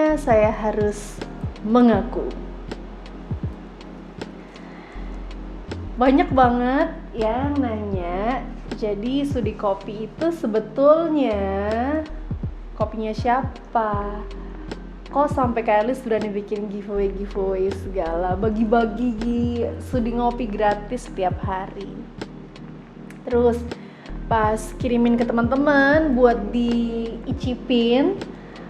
Sebelumnya saya harus mengaku, banyak banget yang nanya, jadi Sudi Kopi itu sebetulnya kopinya siapa? Kok sampai Kak Elis sudah dibikin giveaway segala, bagi-bagi Sudi Ngopi gratis setiap hari. Terus pas kirimin ke teman-teman buat diicipin,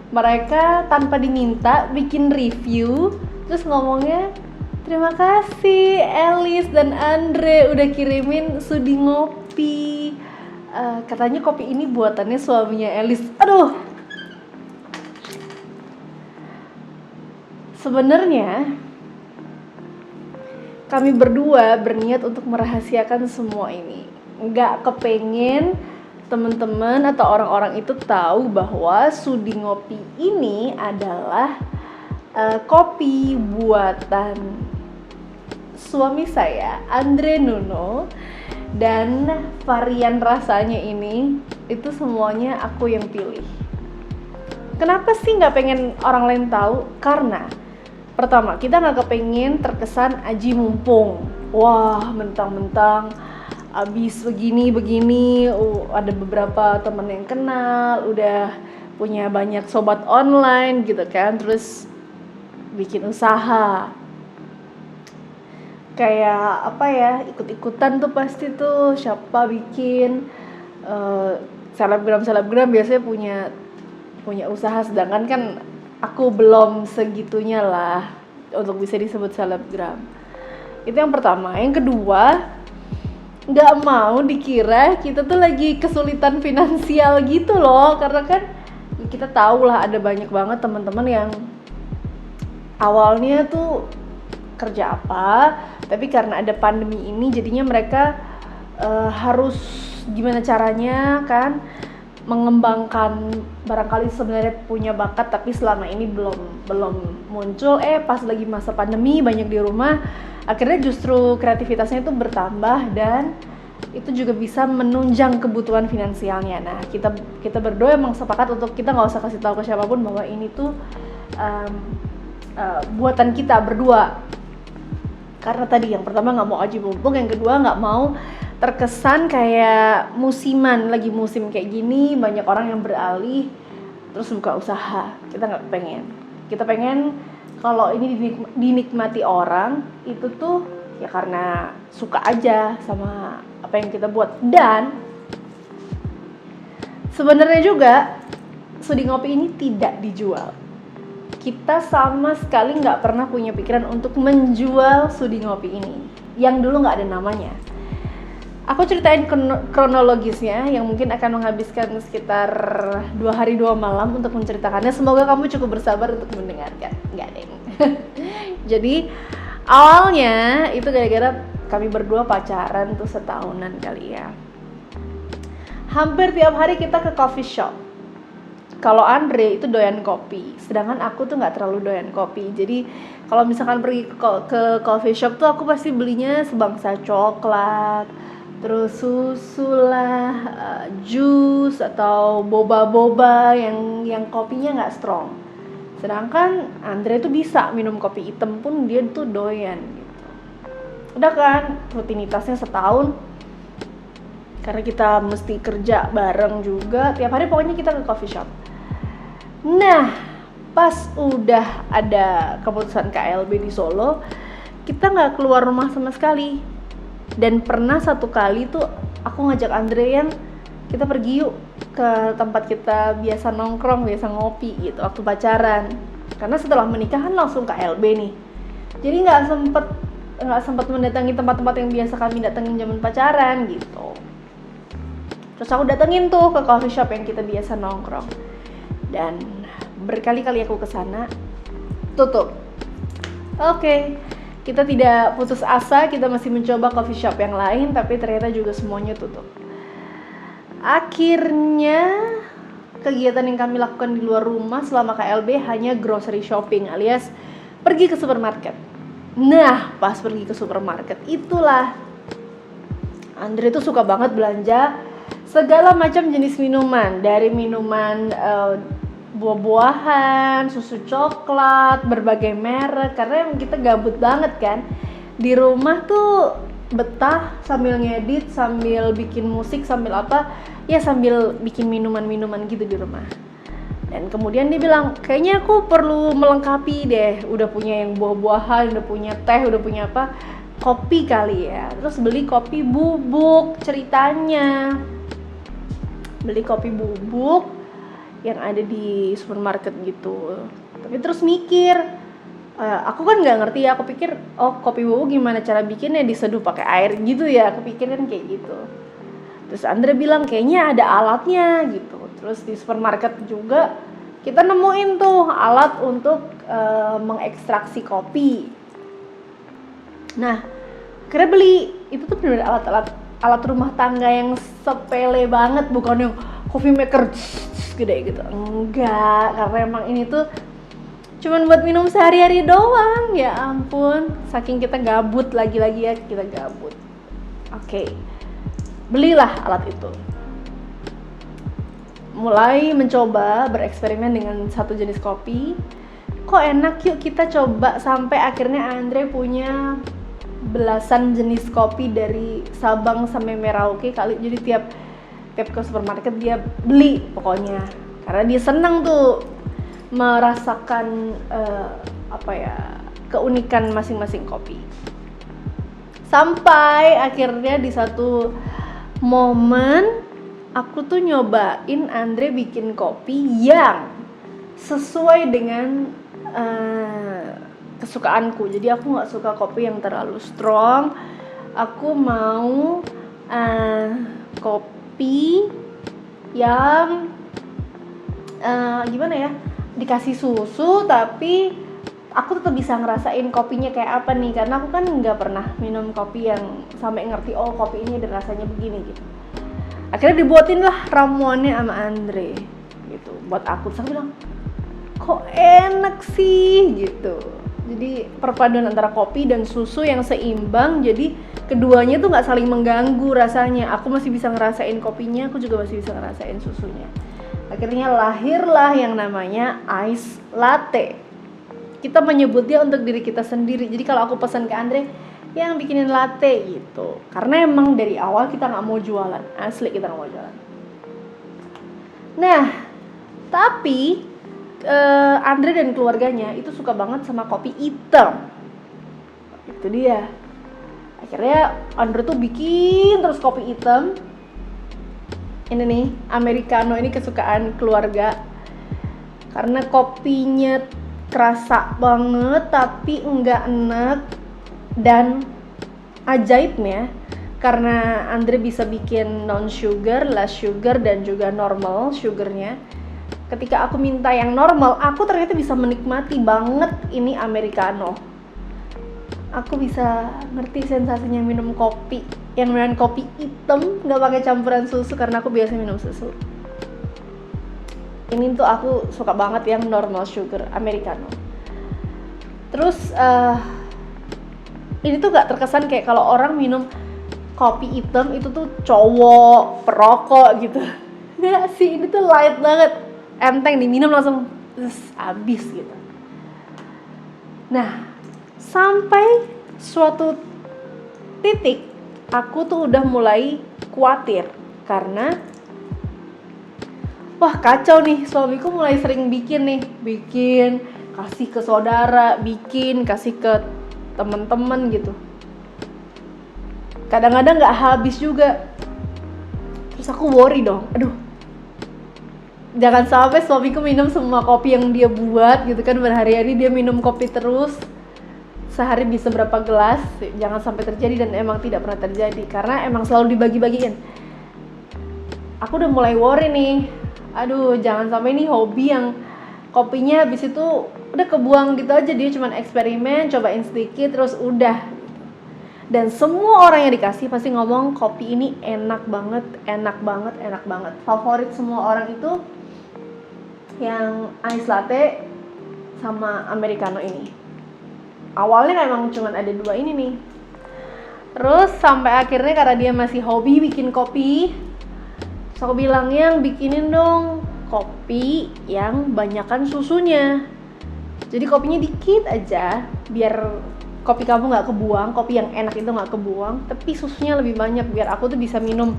mereka tanpa diminta bikin review, terus ngomongnya, terima kasih Elis dan Andre udah kirimin Sudi Ngopi. Katanya kopi ini buatannya suaminya Elis. Aduh. Sebenarnya kami berdua berniat untuk merahasiakan semua ini. Nggak kepengen teman-teman atau orang-orang itu tahu bahwa Sudi Ngopi ini adalah kopi buatan suami saya, Andre Nuno, dan varian rasanya ini itu semuanya aku yang pilih. Kenapa sih nggak pengen orang lain tahu? Karena pertama, kita nggak kepengen terkesan aji mumpung. Wah, mentang-mentang abis begini, ada beberapa temen yang kenal, udah punya banyak sobat online gitu kan, terus bikin usaha. Kayak apa ya, ikut-ikutan tuh pasti tuh, siapa bikin selebgram biasanya punya usaha, sedangkan kan aku belum segitunya lah untuk bisa disebut selebgram. Itu yang pertama. Yang kedua, nggak mau dikira kita tuh lagi kesulitan finansial gitu loh, karena kan kita tahu lah ada banyak banget teman-teman yang awalnya tuh kerja apa, tapi karena ada pandemi ini jadinya mereka harus gimana caranya kan mengembangkan, barangkali sebenarnya punya bakat tapi selama ini belum muncul. Pas lagi masa pandemi banyak di rumah, akhirnya justru kreativitasnya itu bertambah dan itu juga bisa menunjang kebutuhan finansialnya. Nah, kita berdua emang sepakat untuk kita nggak usah kasih tahu ke siapapun bahwa ini tuh buatan kita berdua. Karena tadi yang pertama nggak mau aji mumpung, yang kedua nggak mau terkesan kayak musiman, lagi musim kayak gini banyak orang yang beralih terus buka usaha. Kita nggak pengen. Kita pengen kalau ini dinikmati orang itu tuh ya karena suka aja sama apa yang kita buat. Dan sebenarnya juga Sudi Ngopi ini tidak dijual. Kita sama sekali nggak pernah punya pikiran untuk menjual Sudi Ngopi ini yang dulu nggak ada namanya. Aku ceritain kronologisnya yang mungkin akan menghabiskan sekitar 2 hari 2 malam untuk menceritakannya. Semoga kamu cukup bersabar untuk mendengarkan. Enggak deng. Jadi awalnya itu gara-gara kami berdua pacaran tuh setahunan kali ya. Hampir tiap hari kita ke coffee shop. Kalau Andre itu doyan kopi, sedangkan aku tuh nggak terlalu doyan kopi. Jadi kalau misalkan pergi ke coffee shop tuh aku pasti belinya sebangsa coklat, terus susu lah, jus atau boba-boba yang kopinya nggak strong. Sedangkan Andre tuh bisa minum kopi hitam pun dia tuh doyan gitu. Udah kan rutinitasnya setahun, karena kita mesti kerja bareng juga, tiap hari pokoknya kita ke coffee shop. Nah, pas udah ada keputusan KLB di Solo, kita nggak keluar rumah sama sekali. Dan pernah satu kali tuh aku ngajak Andre yang kita pergi yuk ke tempat kita biasa nongkrong, biasa ngopi gitu waktu pacaran. Karena setelah menikah kan langsung KLB nih. Jadi nggak sempet mendatangi tempat-tempat yang biasa kami datengin zaman pacaran gitu. Terus aku datengin tuh ke coffee shop yang kita biasa nongkrong. Dan berkali-kali aku kesana, tutup. Oke. Kita tidak putus asa, kita masih mencoba coffee shop yang lain, tapi ternyata juga semuanya tutup. Akhirnya kegiatan yang kami lakukan di luar rumah selama KLB hanya grocery shopping alias pergi ke supermarket. Nah, pas pergi ke supermarket itulah Andre tuh suka banget belanja segala macam jenis minuman, dari minuman buah-buahan, susu coklat, berbagai merek, karena emang kita gabut banget kan. Di rumah tuh betah sambil ngedit, sambil bikin musik, sambil apa, ya sambil bikin minuman-minuman gitu di rumah. Dan kemudian dia bilang, kayaknya aku perlu melengkapi deh, udah punya yang buah-buahan, udah punya teh, udah punya apa, kopi kali ya. Terus beli kopi bubuk ceritanya. Beli kopi bubuk yang ada di supermarket gitu. Tapi terus mikir, aku kan nggak ngerti ya, aku pikir, oh kopi bubuk gimana cara bikinnya, diseduh pakai air gitu ya, aku pikir kan kayak gitu. Terus Andre bilang kayaknya ada alatnya gitu. Terus di supermarket juga kita nemuin tuh alat untuk mengekstraksi kopi. Nah, akhirnya beli. Itu tuh bener alat rumah tangga yang sepele banget, bukan yang coffee maker gede gitu. Enggak, karena emang ini tuh cuman buat minum sehari-hari doang. Ya ampun, saking kita gabut, lagi-lagi ya kita gabut. Oke. Belilah alat itu. Mulai mencoba bereksperimen dengan satu jenis kopi. Kok enak, yuk kita coba. Sampai akhirnya Andre punya belasan jenis kopi dari Sabang sampai Merauke kali. Jadi tiap ke supermarket dia beli pokoknya. Karena dia senang tuh merasakan keunikan masing-masing kopi. Sampai akhirnya di satu momen aku tuh nyobain Andre bikin kopi yang sesuai dengan kesukaanku. Jadi aku nggak suka kopi yang terlalu strong. Aku mau kopi yang gimana ya, dikasih susu tapi aku tetap bisa ngerasain kopinya kayak apa nih, karena aku kan nggak pernah minum kopi yang sampai ngerti oh kopi ini ada rasanya begini gitu. Akhirnya dibuatin lah ramuannya sama Andre gitu buat aku. Terus aku bilang kok enak sih gitu. Jadi perpaduan antara kopi dan susu yang seimbang, jadi keduanya tuh nggak saling mengganggu rasanya. Aku masih bisa ngerasain kopinya, aku juga masih bisa ngerasain susunya. Akhirnya lahirlah yang namanya ice latte. Kita menyebutnya untuk diri kita sendiri. Jadi kalau aku pesan ke Andre, yang bikinin latte gitu, karena emang dari awal kita nggak mau jualan, asli kita nggak mau jualan. Nah, tapi Andre dan keluarganya itu suka banget sama kopi hitam. Itu dia. Akhirnya Andre tuh bikin terus kopi hitam. Ini nih, americano ini kesukaan keluarga. Karena kopinya kerasa banget tapi enggak enak. Dan ajaibnya, karena Andre bisa bikin non sugar, less sugar, dan juga normal sugarnya. Ketika aku minta yang normal, aku ternyata bisa menikmati banget ini americano. Aku bisa ngerti sensasinya minum kopi yang beneran kopi hitam, nggak pakai campuran susu, karena aku biasa minum susu. Ini tuh aku suka banget yang normal sugar americano. Terus ini tuh gak terkesan kayak kalau orang minum kopi hitam itu tuh cowok, perokok gitu. Nggak sih, ini tuh light banget, enteng diminum langsung habis gitu. Nah, sampai suatu titik aku tuh udah mulai khawatir karena wah kacau nih, suamiku mulai sering bikin kasih ke saudara, kasih ke teman-teman gitu. Kadang-kadang nggak habis juga. Terus aku worry dong, aduh, jangan sampai suamiku minum semua kopi yang dia buat gitu kan, berhari-hari dia minum kopi terus, sehari bisa berapa gelas. Jangan sampai terjadi, dan emang tidak pernah terjadi karena emang selalu dibagi-bagiin. Aku udah mulai worry nih, aduh jangan sampai ini hobi yang kopinya habis itu udah kebuang gitu aja, dia cuma eksperimen, cobain sedikit terus udah. Dan semua orang yang dikasih pasti ngomong kopi ini enak banget. Favorit semua orang itu yang ice latte sama americano ini. Awalnya emang cuma ada dua ini nih. Terus sampai akhirnya karena dia masih hobi bikin kopi, terus aku bilang, yang bikinin dong kopi yang banyakan susunya. Jadi kopinya dikit aja, biar kopi kamu nggak kebuang, kopi yang enak itu nggak kebuang, tapi susunya lebih banyak biar aku tuh bisa minum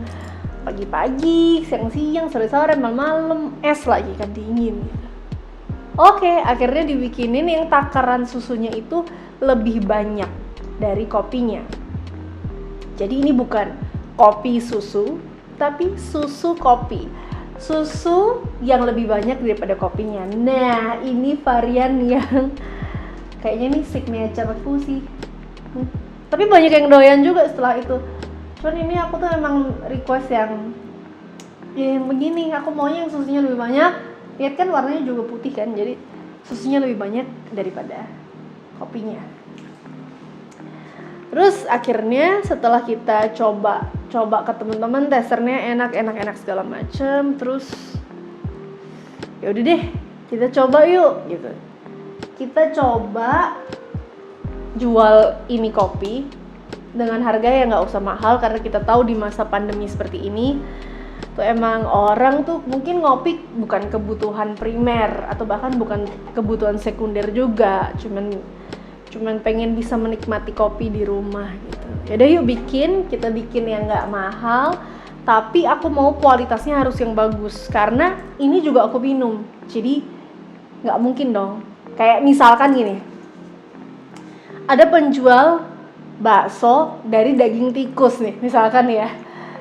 pagi-pagi, siang-siang, sore-sore, malam-malam, es lagi kan dingin gitu. Oke, akhirnya dibikinin yang takaran susunya itu lebih banyak dari kopinya. Jadi ini bukan kopi susu, tapi susu kopi. Susu yang lebih banyak daripada kopinya. Nah, ini varian yang kayaknya nih signature aku sih. Tapi banyak yang doyan juga setelah itu. Cuman ini aku tuh emang request yang begini. Aku maunya yang susunya lebih banyak. Lihat kan warnanya juga putih kan, jadi susunya lebih banyak daripada kopinya. Terus akhirnya setelah kita coba ke teman-teman, testernya enak segala macem, terus ya udah deh kita coba yuk gitu. Kita coba jual ini kopi dengan harga yang nggak usah mahal, karena kita tahu di masa pandemi seperti ini tuh emang orang tuh mungkin ngopi bukan kebutuhan primer atau bahkan bukan kebutuhan sekunder juga, cuman pengen bisa menikmati kopi di rumah gitu. Yaudah yuk kita bikin yang nggak mahal, tapi aku mau kualitasnya harus yang bagus karena ini juga aku minum, jadi nggak mungkin dong. Kayak misalkan gini, ada penjual bakso dari daging tikus nih, misalkan ya,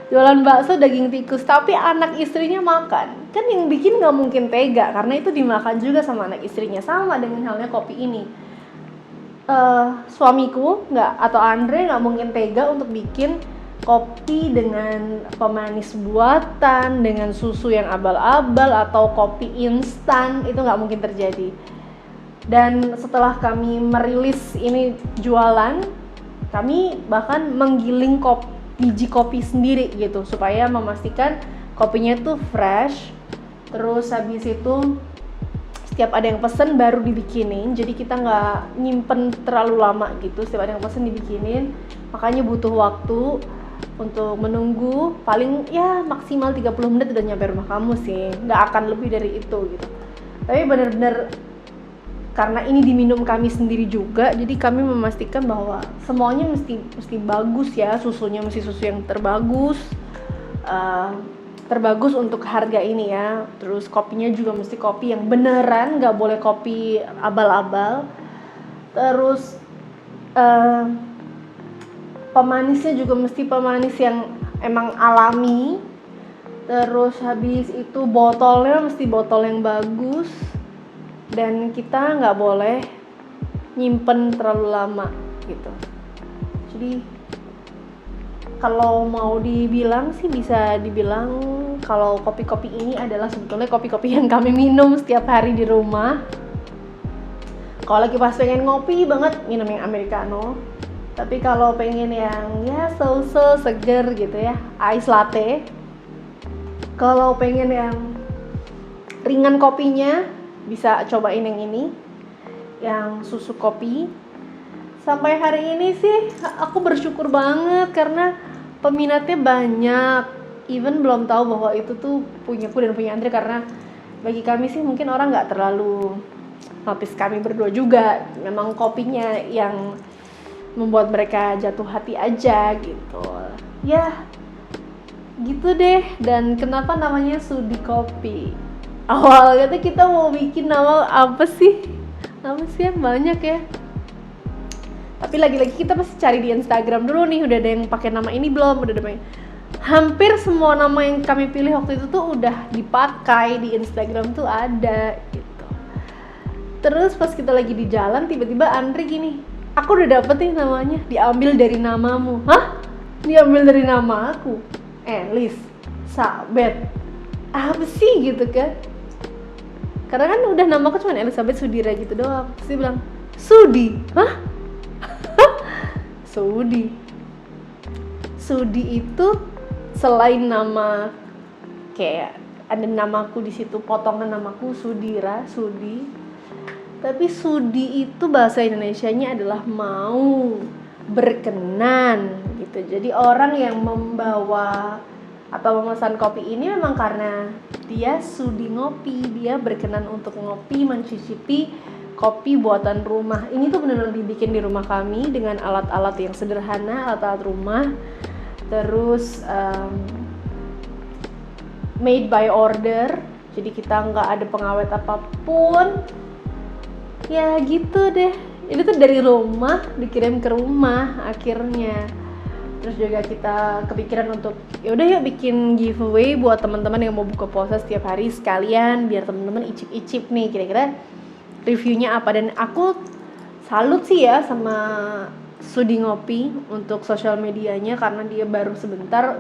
jualan bakso daging tikus, tapi anak istrinya makan, kan yang bikin nggak mungkin tega karena itu dimakan juga sama anak istrinya. Sama dengan halnya kopi ini. Suamiku atau Andre nggak mungkin tega untuk bikin kopi dengan pemanis buatan, dengan susu yang abal-abal atau kopi instan, itu nggak mungkin terjadi. Dan setelah kami merilis ini jualan, kami bahkan menggiling biji kopi sendiri gitu supaya memastikan kopinya tuh fresh. Terus habis itu setiap ada yang pesen baru dibikinin, jadi kita nggak nyimpen terlalu lama gitu. Setiap ada yang pesen dibikinin, makanya butuh waktu untuk menunggu, paling ya maksimal 30 menit udah nyampe rumah kamu sih, nggak akan lebih dari itu gitu. Tapi benar-benar karena ini diminum kami sendiri juga, jadi kami memastikan bahwa semuanya mesti bagus ya, susunya mesti susu yang terbagus untuk harga ini ya. Terus kopinya juga mesti kopi yang beneran, nggak boleh kopi abal-abal. Terus pemanisnya juga mesti pemanis yang emang alami. Terus habis itu botolnya mesti botol yang bagus, dan kita nggak boleh nyimpen terlalu lama gitu. Jadi kalau mau dibilang sih bisa dibilang kalau kopi-kopi ini adalah sebetulnya kopi-kopi yang kami minum setiap hari di rumah. Kalau lagi pas pengen ngopi banget, minum yang americano. Tapi kalau pengen yang ya so-so seger gitu ya, ice latte. Kalau pengen yang ringan kopinya, bisa cobain yang ini, yang susu kopi. Sampai hari ini sih aku bersyukur banget karena peminatnya banyak. Even belum tahu bahwa itu tuh punyaku dan punya Andre, karena bagi kami sih mungkin orang nggak terlalu notice kami berdua juga. Memang kopinya yang membuat mereka jatuh hati aja gitu. Ya gitu deh. Dan kenapa namanya Sudi Kopi? Awalnya tuh kita mau bikin nama apa sih yang banyak ya. Tapi lagi-lagi kita pasti cari di Instagram dulu nih, udah ada yang pakai nama ini belum, hampir semua nama yang kami pilih waktu itu tuh udah dipakai di Instagram tuh ada gitu. Terus pas kita lagi di jalan, tiba-tiba Andre gini, aku udah dapet nih namanya, diambil dari namamu. Hah? Diambil dari nama aku? Liz, Sabet, apa sih gitu kan? Karena kan udah namaku cuma Elizabeth Sudira gitu doang. Terus dia bilang, Sudi? Hah? Sudi itu selain nama, kayak ada namaku di situ, potongan namaku Sudira, Sudi. Tapi Sudi itu bahasa Indonesianya adalah mau, berkenan gitu. Jadi orang yang membawa atau memesan kopi ini memang karena dia sudi ngopi, dia berkenan untuk ngopi, mencicipi kopi buatan rumah. Ini tuh benar-benar dibikin di rumah kami dengan alat-alat yang sederhana, alat-alat rumah. Terus made by order, jadi kita nggak ada pengawet apapun. Ya gitu deh. Ini tuh dari rumah dikirim ke rumah akhirnya. Terus juga kita kepikiran untuk yaudah yuk bikin giveaway buat teman-teman yang mau buka puasa setiap hari sekalian, biar teman-teman icip-icip nih kira-kira reviewnya apa. Dan aku salut sih ya sama Sudi Ngopi untuk sosial medianya, karena dia baru sebentar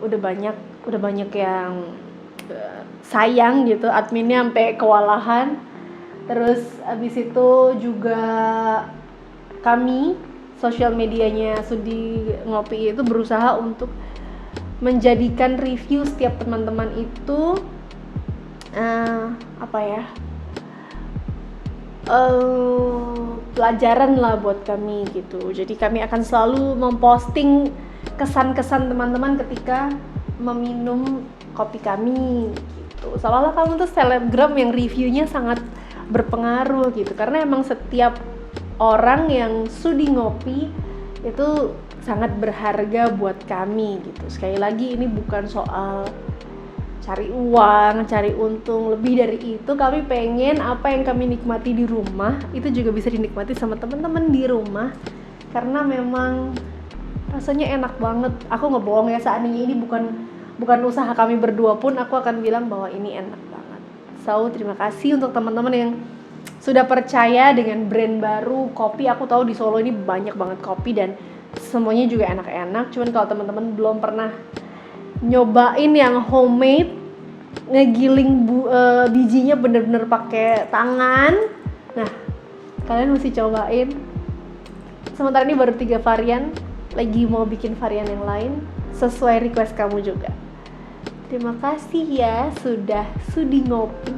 udah banyak yang sayang gitu, adminnya sampai kewalahan. Terus abis itu juga kami sosial medianya Sudi Ngopi itu berusaha untuk menjadikan review setiap teman-teman itu pelajaran lah buat kami gitu. Jadi kami akan selalu memposting kesan-kesan teman-teman ketika meminum kopi kami gitu. Seolah-olah kamu tuh selebgram yang reviewnya sangat berpengaruh gitu, karena emang setiap orang yang sudi ngopi itu sangat berharga buat kami gitu. Sekali lagi ini bukan soal cari uang, cari untung, lebih dari itu kami pengen apa yang kami nikmati di rumah itu juga bisa dinikmati sama teman-teman di rumah, karena memang rasanya enak banget. Aku nggak bohong ya, seandainya ini bukan usaha kami berdua pun aku akan bilang bahwa ini enak banget. So terima kasih untuk teman-teman yang sudah percaya dengan brand baru kopi. Aku tahu di Solo ini banyak banget kopi dan semuanya juga enak-enak. Cuman kalau teman-teman belum pernah nyobain yang homemade, ngegiling bijinya bener-bener pakai tangan, nah kalian mesti cobain. Sementara ini baru 3 varian, lagi mau bikin varian yang lain sesuai request kamu juga. Terima kasih ya sudah sudi ngopi.